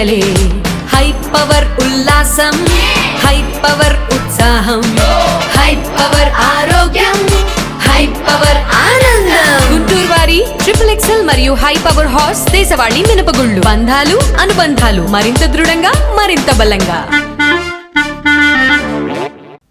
ఎన్నికలే high power ఉల్లాసం, high power ఉత్సాహం, high power ఆరోగ్యం, హై పవర్ ఆనందం. గుంటూరు వారి XXL మరియు హై పవర్ హార్స్ దేశవాళీ మినపగుళ్ళు. బంధాలు అనుబంధాలు మరింత దృఢంగా, మరింత బలంగా.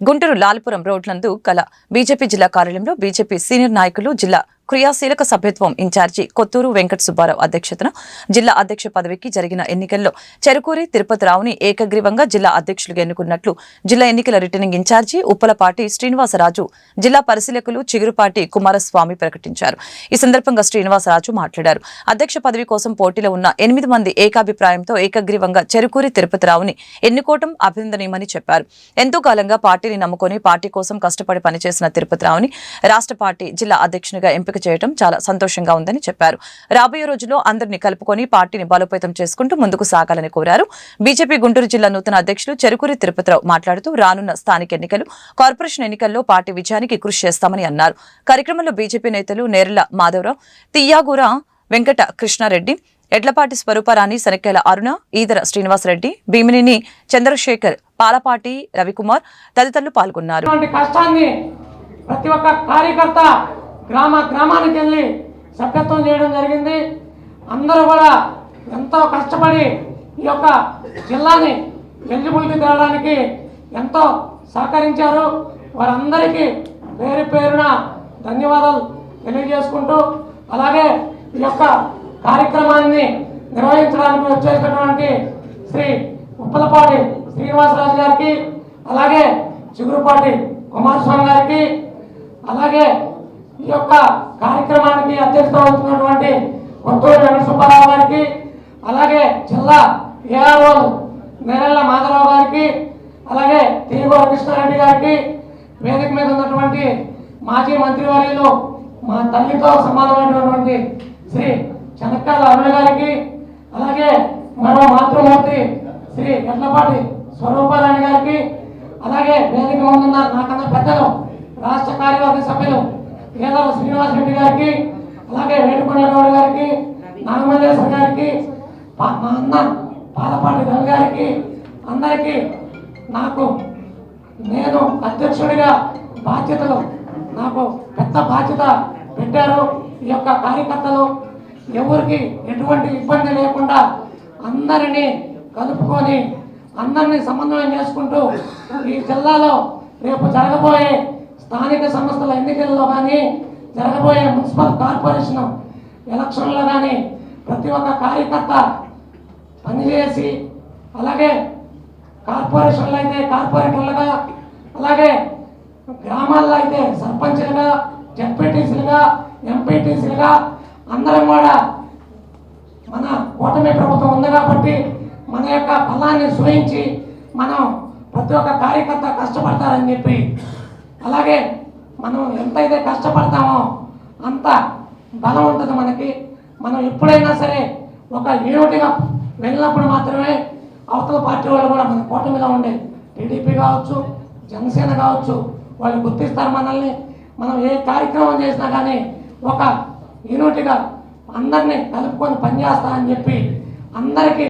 గుంటూరు లాల్పురం రోడ్లందు కల బీజేపీ జిల్లా కార్యాలయంలో బీజేపీ సీనియర్ నాయకులు జిల్లా క్రియాశీలక సభ్యత్వం ఇన్ఛార్జి కొత్తూరు వెంకట సుబ్బారావు అధ్యక్షతన జిల్లా అధ్యక్ష పదవికి జరిగిన ఎన్నికల్లో చెరుకూరి తిరుపతి రావుని ఏకగ్రీవంగా జిల్లా అధ్యక్షులుగా ఎన్నుకున్నట్లు జిల్లా ఎన్నికల రిటర్నింగ్ ఇన్ఛార్జి ఉప్పలపాటి శ్రీనివాసరాజు, జిల్లా పరిశీలకులు చిగురుపాటి కుమారస్వామి ప్రకటించారు. ఈ సందర్భంగా శ్రీనివాసరాజు మాట్లాడారు. అధ్యక్ష పదవి కోసం పోటీలో ఉన్న 8 మంది ఏకాభిప్రాయంతో ఏకగ్రీవంగా చెరుకూరి తిరుపతి రావుని ఎన్నుకోవడం అభినందనీయమని చెప్పారు. ఎంతో కాలంగా పార్టీని నమ్ముకొని పార్టీ కోసం కష్టపడి పనిచేసిన తిరుపతి రావుని రాష్ట్ర పార్టీ జిల్లా అధ్యక్షునిగా ఎంపిక చేయడం చాలా సంతోషంగా ఉందని చెప్పారు. రాబోయే రోజుల్లో అందరినీ కలుపుకొని పార్టీని బలోపేతం చేసుకుంటూ ముందుకు సాగాలని కోరారు. బీజేపీ గుంటూరు జిల్లా నూతన అధ్యక్షులు చెరుకూరి తిరుపతిరావు మాట్లాడుతూ రానున్న స్థానిక ఎన్నికలు, కార్పొరేషన్ ఎన్నికల్లో పార్టీ విజయానికి కృషి చేస్తామని అన్నారు. కార్యక్రమంలో బీజేపీ నేతలు నేరెళ్ల మాధవరావు, తియ్యాగూర వెంకట కృష్ణారెడ్డి, ఎడ్లపాటి స్వరూపరాణి, శనక్కేల అరుణ, ఈదర శ్రీనివాసరెడ్డి, భీమినేని చంద్రశేఖర్, పాలపాటి రవికుమార్ తదితరులు పాల్గొన్నారు. ప్రతి ఒక్క కార్యకర్త గ్రామానికి వెళ్ళి సభ్యత్వం చేయడం జరిగింది. అందరూ కూడా ఎంతో కష్టపడి ఈ యొక్క జిల్లాని ఎలిజిబిలిటీ తేవడానికి ఎంతో సహకరించారు. వారందరికీ పేరు పేరున ధన్యవాదాలు తెలియజేసుకుంటూ, అలాగే ఈ యొక్క కార్యక్రమాన్ని నిర్వహించడానికి వచ్చేసినటువంటి శ్రీ ఉప్పలపాటి శ్రీనివాసరాజు గారికి, అలాగే చిగురుపాటి కుమారస్వామి గారికి, అలాగే ఈ యొక్క కార్యక్రమానికి అధ్యక్షత వహిస్తున్నటువంటి కొత్తూరు వెంకట సుబ్బారావు గారికి, అలాగే జిల్లా ఏఆర్ఓ నేరెళ్ల మాధవరావు గారికి, అలాగే తీగూర కృష్ణారెడ్డి గారికి, వేదిక మీద ఉన్నటువంటి మాజీ మంత్రివర్యులు మా తల్లితో సమానమైనటువంటి శ్రీ చెనక్కాల అరుణ గారికి, అలాగే మరో మాతృమూర్తి శ్రీ ఎడ్లపాటి స్వరూపారాణి గారికి, అలాగే వేదిక ముందున్న నాకన్నా పెద్దలు రాష్ట్ర కార్యవర్గ సభ్యులు ఏదవ శ్రీనివాసరెడ్డి గారికి, అలాగే వేడుకొండల గౌడ గారికి, నాగమల్లేశ్వర గారికి, మా అన్న పాలపాటి రవి గారికి, అందరికీ నేను అధ్యక్షుడిగా బాధ్యతలు నాకు పెద్ద బాధ్యత పెట్టారు. ఈ యొక్క కార్యకర్తలు ఎవరికి ఎటువంటి ఇబ్బంది లేకుండా అందరినీ కలుపుకొని అందరినీ సమన్వయం చేసుకుంటూ ఈ జిల్లాలో రేపు జరగబోయే స్థానిక సంస్థల ఎన్నికల్లో కానీ, జరగబోయే మున్సిపల్ కార్పొరేషన్ ఎలక్షన్లో కానీ ప్రతి ఒక్క కార్యకర్త పనిచేసి, అలాగే కార్పొరేషన్లు అయితే కార్పొరేటర్లుగా, అలాగే గ్రామాల్లో అయితే సర్పంచ్లుగా, జెడ్పీటీసీలుగా, ఎంపీటీసీలుగా అందరం కూడా మన కూటమి ప్రభుత్వం ఉంది కాబట్టి మన యొక్క బలాన్ని సూచించి మనం ప్రతి ఒక్క కార్యకర్త కష్టపడతారని చెప్పి, అలాగే మనం ఎంతైతే కష్టపడతామో అంత బలం ఉంటుంది మనకి. మనం ఎప్పుడైనా సరే ఒక యూనిట్గా వెళ్ళినప్పుడు మాత్రమే అవతల పార్టీ వాళ్ళు కూడా మన కూటమిలో ఉండే టీడీపీ కావచ్చు, జనసేన కావచ్చు, వాళ్ళు గుర్తిస్తారు మనల్ని. మనం ఏ కార్యక్రమం చేసినా కానీ ఒక యూనిట్గా అందరినీ కలుపుకొని పనిచేస్తామని చెప్పి అందరికీ